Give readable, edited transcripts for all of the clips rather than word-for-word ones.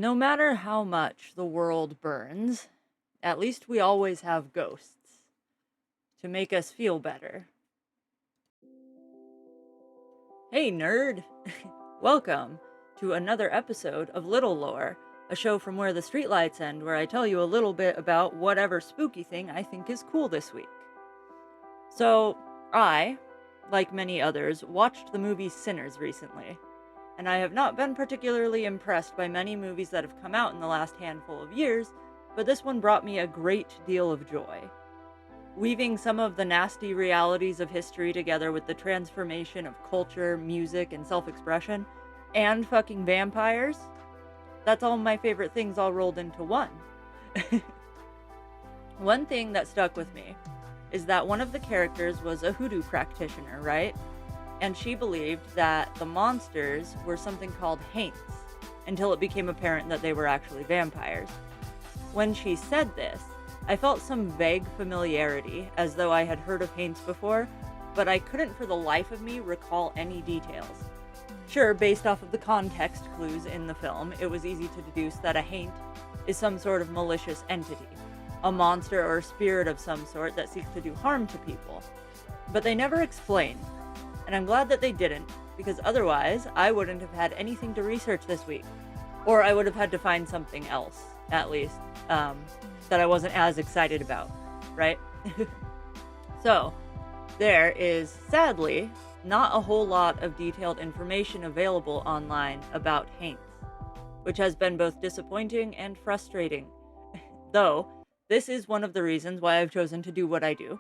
No matter how much the world burns, at least we always have ghosts to make us feel better. Hey, nerd! Welcome to another episode of Little Lore, a show from where the streetlights end, where I tell you a little bit about whatever spooky thing I think is cool this week. So, I, like many others, watched the movie Sinners recently, and I have not been particularly impressed by many movies that have come out in the last handful of years, but this one brought me a great deal of joy. Weaving some of the nasty realities of history together with the transformation of culture, music, and self-expression, and fucking vampires, that's all my favorite things all rolled into one. One thing that stuck with me is that one of the characters was a hoodoo practitioner, right? And she believed that the monsters were something called Haints, until it became apparent that they were actually vampires. When she said this, I felt some vague familiarity, as though I had heard of Haints before, but I couldn't for the life of me recall any details. Sure, based off of the context clues in the film, it was easy to deduce that a Haint is some sort of malicious entity, a monster or spirit of some sort that seeks to do harm to people. But they never explained, and I'm glad that they didn't, because otherwise I wouldn't have had anything to research this week. Or I would have had to find something else, at least, that I wasn't as excited about, right? So, there is, sadly, not a whole lot of detailed information available online about Haints, which has been both disappointing and frustrating. Though, this is one of the reasons why I've chosen to do what I do.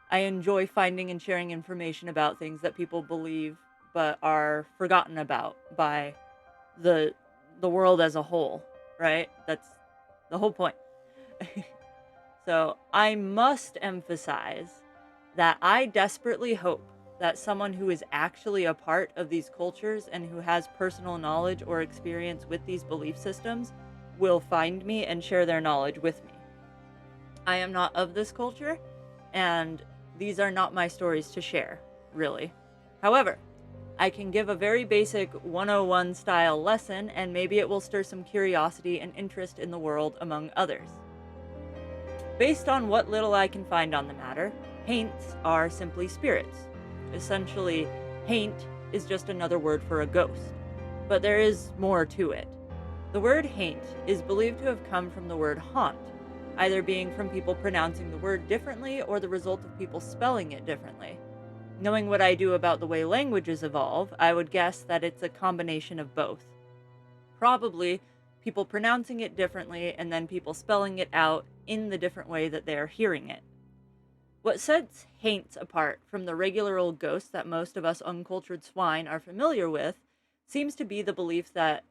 I enjoy finding and sharing information about things that people believe but are forgotten about by the world as a whole, right? That's the whole point. So I must emphasize that I desperately hope that someone who is actually a part of these cultures and who has personal knowledge or experience with these belief systems will find me and share their knowledge with me. I am not of this culture, and these are not my stories to share, really. However, I can give a very basic 101 style lesson, and maybe it will stir some curiosity and interest in the world among others. Based on what little I can find on the matter, Haints are simply spirits. Essentially, Haint is just another word for a ghost. But there is more to it. The word Haint is believed to have come from the word haunt, either being from people pronouncing the word differently or the result of people spelling it differently. Knowing what I do about the way languages evolve, I would guess that it's a combination of both. Probably people pronouncing it differently and then people spelling it out in the different way that they are hearing it. What sets Haints apart from the regular old ghosts that most of us uncultured swine are familiar with seems to be the belief that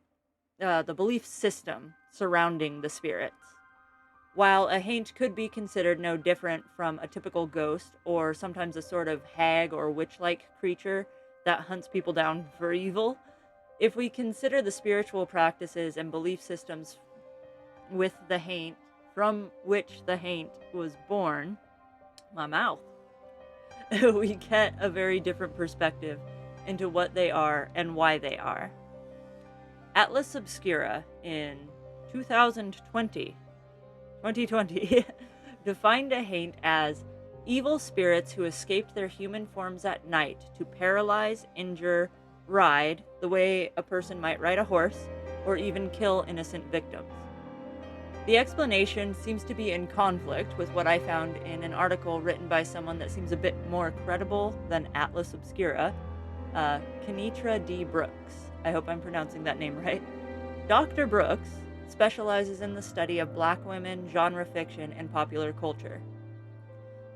the belief system surrounding the spirits. While a Haint could be considered no different from a typical ghost or sometimes a sort of hag or witch-like creature that hunts people down for evil, if we consider the spiritual practices and belief systems with the Haint, from which the Haint was born, my mouth, we get a very different perspective into what they are and why they are. Atlas Obscura in 2020 defined a Haint as evil spirits who escaped their human forms at night to paralyze, injure, ride, the way a person might ride a horse, or even kill innocent victims. The explanation seems to be in conflict with what I found in an article written by someone that seems a bit more credible than Atlas Obscura, Kinitra D. Brooks. I hope I'm pronouncing that name right. Dr. Brooks specializes in the study of Black women, genre fiction, and popular culture.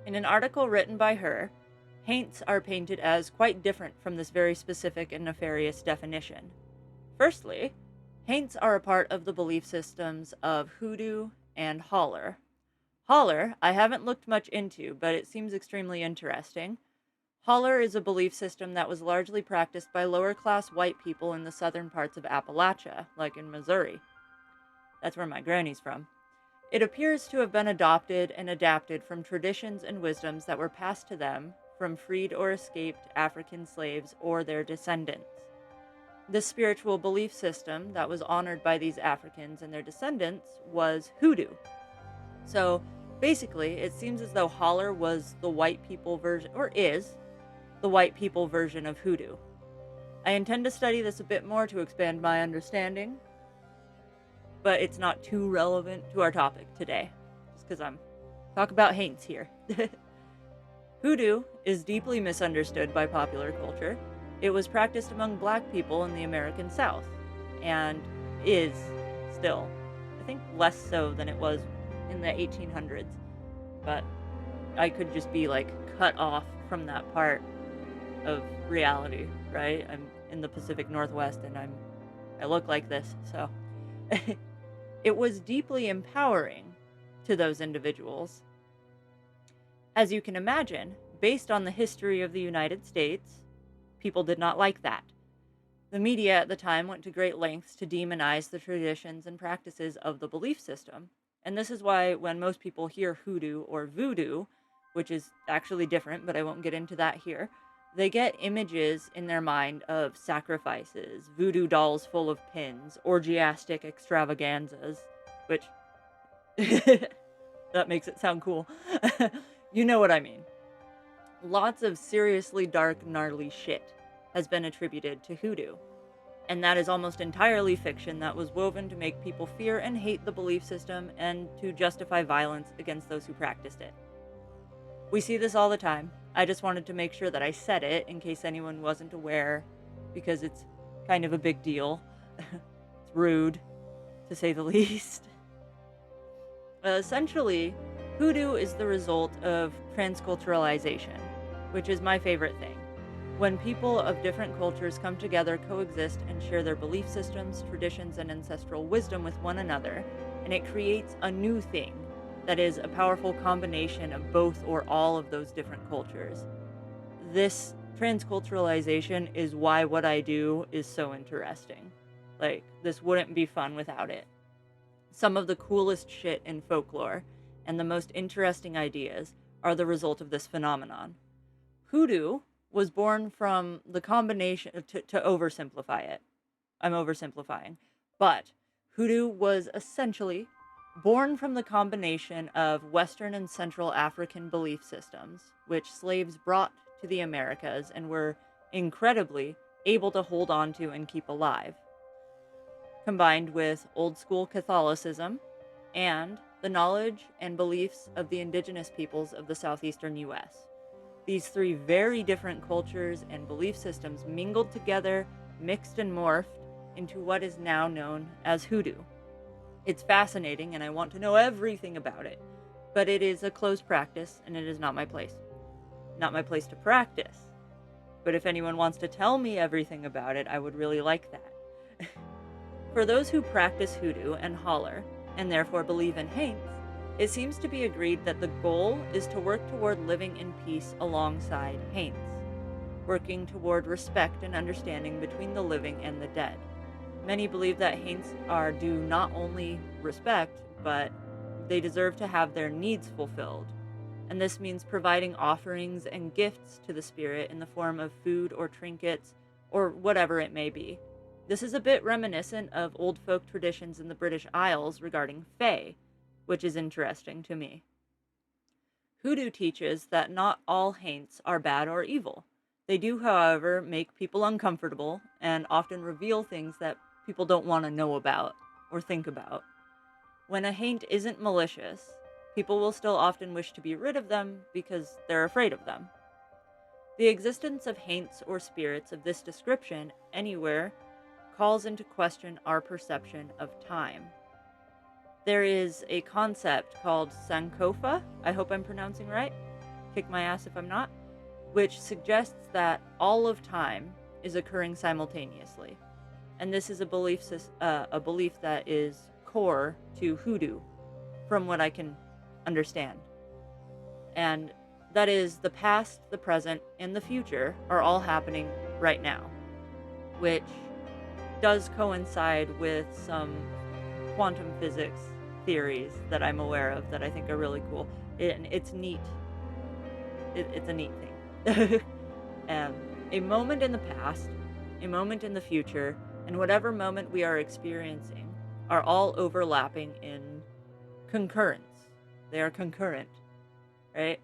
In an article written by her, Haints are painted as quite different from this very specific and nefarious definition. Firstly, Haints are a part of the belief systems of Hoodoo and Holler. Holler, I haven't looked much into, but it seems extremely interesting. Holler is a belief system that was largely practiced by lower-class white people in the southern parts of Appalachia, like in Missouri. That's where my granny's from. It appears to have been adopted and adapted from traditions and wisdoms that were passed to them from freed or escaped African slaves or their descendants. This spiritual belief system that was honored by these Africans and their descendants was Hoodoo. So basically, it seems as though Holler was the white people version, or is the white people version of Hoodoo. I intend to study this a bit more to expand my understanding, but it's not too relevant to our topic today, just because I'm talking about Haints here. Hoodoo is deeply misunderstood by popular culture. It was practiced among black people in the American South, and is still, I think, less so than it was in the 1800s, but I could just be like cut off from that part of reality, right? I'm in the Pacific Northwest and I look like this, so it was deeply empowering to those individuals. As you can imagine, based on the history of the United States, people did not like that. The media at the time went to great lengths to demonize the traditions and practices of the belief system. And this is why when most people hear hoodoo or voodoo, which is actually different, but I won't get into that here, they get images in their mind of sacrifices, voodoo dolls full of pins, orgiastic extravaganzas, which that makes it sound cool. You know what I mean. Lots of seriously dark, gnarly shit has been attributed to hoodoo. And that is almost entirely fiction that was woven to make people fear and hate the belief system and to justify violence against those who practiced it. We see this all the time. I just wanted to make sure that I said it in case anyone wasn't aware, because it's kind of a big deal. It's rude, to say the least. Essentially, hoodoo is the result of transculturalization, which is my favorite thing. When people of different cultures come together, coexist, and share their belief systems, traditions, and ancestral wisdom with one another, and it creates a new thing that is a powerful combination of both or all of those different cultures. This transculturalization is why what I do is so interesting. Like, this wouldn't be fun without it. Some of the coolest shit in folklore and the most interesting ideas are the result of this phenomenon. Hoodoo was born from the combination, to oversimplify it. I'm oversimplifying. But hoodoo was essentially born from the combination of Western and Central African belief systems, which slaves brought to the Americas and were incredibly able to hold on to and keep alive, combined with old school Catholicism and the knowledge and beliefs of the indigenous peoples of the southeastern U.S. These three very different cultures and belief systems mingled together, mixed and morphed into what is now known as hoodoo. It's fascinating and I want to know everything about it, but it is a closed practice and it is not my place. Not my place to practice. But if anyone wants to tell me everything about it, I would really like that. For those who practice hoodoo and holler, and therefore believe in Haints, it seems to be agreed that the goal is to work toward living in peace alongside Haints, working toward respect and understanding between the living and the dead. Many believe that Haints are due not only respect, but they deserve to have their needs fulfilled. And this means providing offerings and gifts to the spirit in the form of food or trinkets or whatever it may be. This is a bit reminiscent of old folk traditions in the British Isles regarding fae, which is interesting to me. Hoodoo teaches that not all Haints are bad or evil. They do, however, make people uncomfortable and often reveal things that people don't want to know about or think about. When a Haint isn't malicious, people will still often wish to be rid of them because they're afraid of them. The existence of Haints or spirits of this description anywhere calls into question our perception of time. There is a concept called Sankofa, I hope I'm pronouncing right, kick my ass if I'm not, which suggests that all of time is occurring simultaneously. And this is a belief that is core to hoodoo, from what I can understand. And that is the past, the present, and the future are all happening right now, which does coincide with some quantum physics theories that I'm aware of that I think are really cool. It's neat. It's a neat thing. A moment in the past, a moment in the future, and whatever moment we are experiencing are all overlapping in concurrence. They are concurrent, right?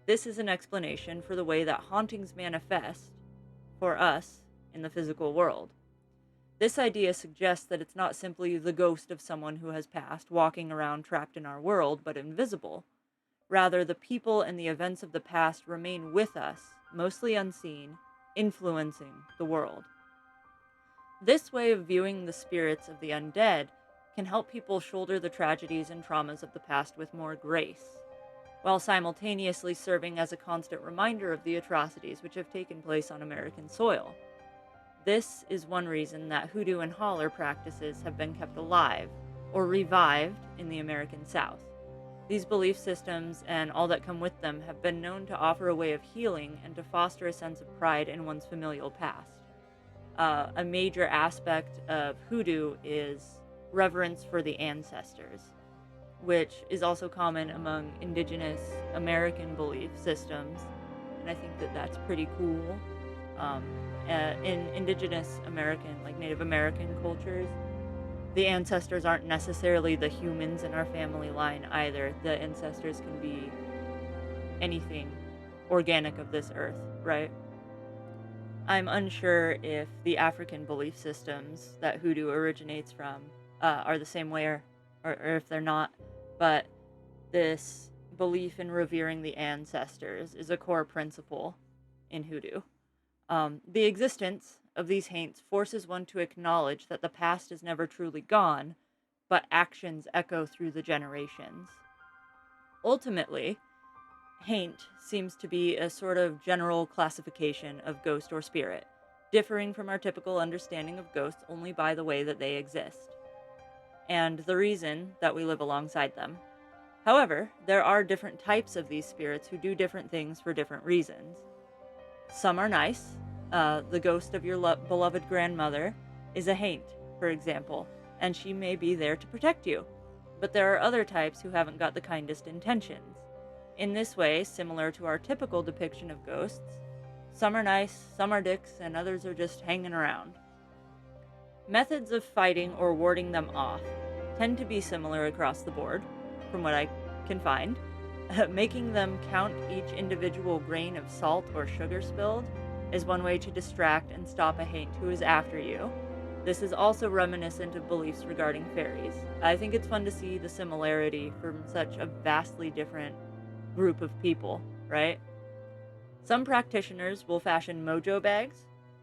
This is an explanation for the way that hauntings manifest for us in the physical world. This idea suggests that it's not simply the ghost of someone who has passed walking around trapped in our world, but invisible. Rather, the people and the events of the past remain with us, mostly unseen, influencing the world. This way of viewing the spirits of the undead can help people shoulder the tragedies and traumas of the past with more grace, while simultaneously serving as a constant reminder of the atrocities which have taken place on American soil. This is one reason that Hoodoo and Holler practices have been kept alive, or revived, in the American South. These belief systems and all that come with them have been known to offer a way of healing and to foster a sense of pride in one's familial past. A major aspect of Hoodoo is reverence for the ancestors, which is also common among indigenous American belief systems, and I think that that's pretty cool. In indigenous American, like Native American cultures, the ancestors aren't necessarily the humans in our family line either. The ancestors can be anything organic of this earth, right? I'm unsure if the African belief systems that Hoodoo originates from are the same way or if they're not, but this belief in revering the ancestors is a core principle in Hoodoo. The existence of these haints forces one to acknowledge that the past is never truly gone, but actions echo through the generations. Ultimately, haint seems to be a sort of general classification of ghost or spirit, differing from our typical understanding of ghosts only by the way that they exist, and the reason that we live alongside them. However, there are different types of these spirits who do different things for different reasons. Some are nice. The ghost of your beloved grandmother is a haint, for example, and she may be there to protect you. But there are other types who haven't got the kindest intentions. In this way, similar to our typical depiction of ghosts, some are nice, some are dicks, and others are just hanging around. Methods of fighting or warding them off tend to be similar across the board, from what I can find. Making them count each individual grain of salt or sugar spilled is one way to distract and stop a haint who is after you. This is also reminiscent of beliefs regarding fairies. I think it's fun to see the similarity from such a vastly different group of people, right? Some practitioners will fashion mojo bags,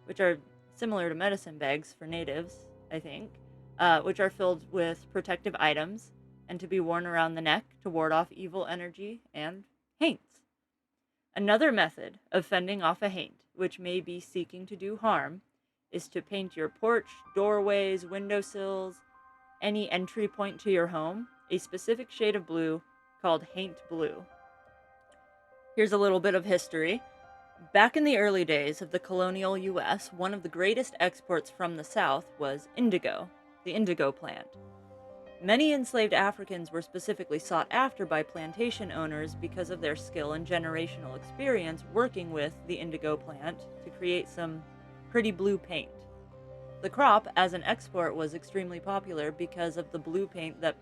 which are similar to medicine bags for natives, I think, which are filled with protective items and to be worn around the neck to ward off evil energy and haints. Another method of fending off a haint, which may be seeking to do harm, is to paint your porch, doorways, windowsills, any entry point to your home, a specific shade of blue called haint blue. Here's a little bit of history. Back in the early days of the colonial US, one of the greatest exports from the South was indigo, the indigo plant. Many enslaved Africans were specifically sought after by plantation owners because of their skill and generational experience working with the indigo plant to create some pretty blue paint. The crop, as an export, was extremely popular because of the blue paint that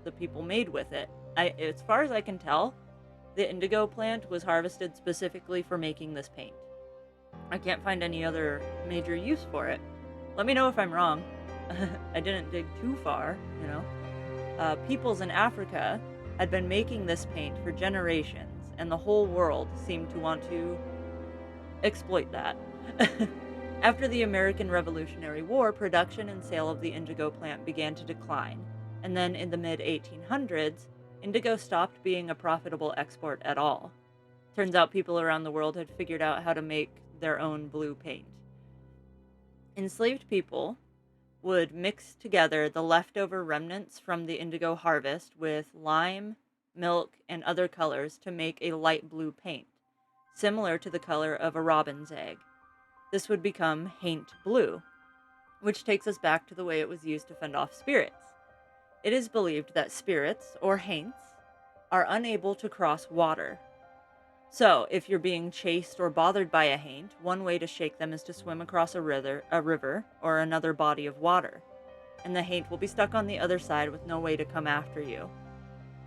the people made with it. As far as I can tell, the indigo plant was harvested specifically for making this paint. I can't find any other major use for it. Let me know if I'm wrong. I didn't dig too far, you know. Peoples in Africa had been making this paint for generations, and the whole world seemed to want to exploit that. After the American Revolutionary War, production and sale of the indigo plant began to decline, and then in the mid-1800s, indigo stopped being a profitable export at all. Turns out people around the world had figured out how to make their own blue paint. Enslaved people would mix together the leftover remnants from the indigo harvest with lime, milk, and other colors to make a light blue paint, similar to the color of a robin's egg. This would become haint blue, which takes us back to the way it was used to fend off spirits. It is believed that spirits, or haints, are unable to cross water. So, if you're being chased or bothered by a haint, one way to shake them is to swim across a river or another body of water, and the haint will be stuck on the other side with no way to come after you.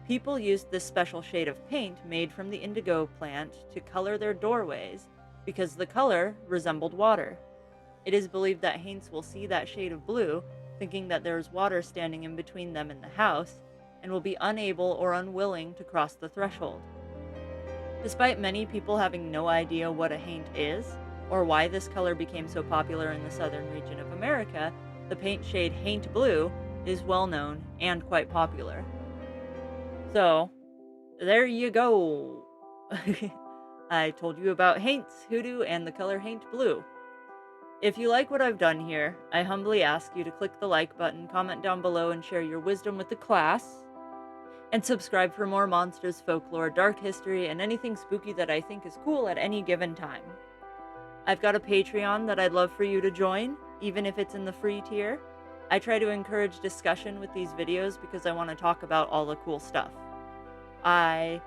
People used this special shade of paint made from the indigo plant to color their doorways because the color resembled water. It is believed that haints will see that shade of blue, thinking that there is water standing in between them and the house, and will be unable or unwilling to cross the threshold. Despite many people having no idea what a haint is, or why this color became so popular in the southern region of America, the paint shade Haint Blue is well known and quite popular. So, there you go. I told you about Haints, Hoodoo, and the color Haint Blue. If you like what I've done here, I humbly ask you to click the like button, comment down below, and share your wisdom with the class. And subscribe for more monsters, folklore, dark history, and anything spooky that I think is cool at any given time. I've got a Patreon that I'd love for you to join, even if it's in the free tier. I try to encourage discussion with these videos because I want to talk about all the cool stuff. I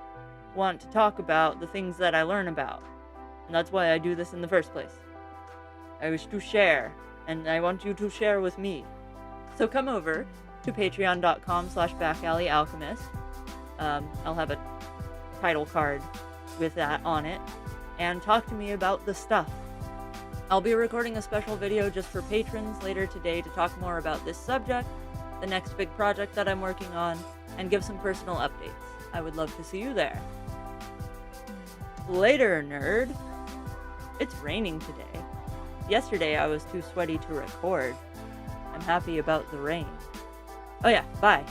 want to talk about the things that I learn about, and that's why I do this in the first place. I wish to share, and I want you to share with me. So come over to patreon.com/backalleyalchemist. I'll have a title card with that on it, and talk to me about the stuff. I'll be recording a special video just for patrons later today to talk more about this subject, the next big project that I'm working on, and give some personal updates. I would love to see you there. Later, nerd. It's raining today. Yesterday I was too sweaty to record. I'm happy about the rain. Oh yeah, bye.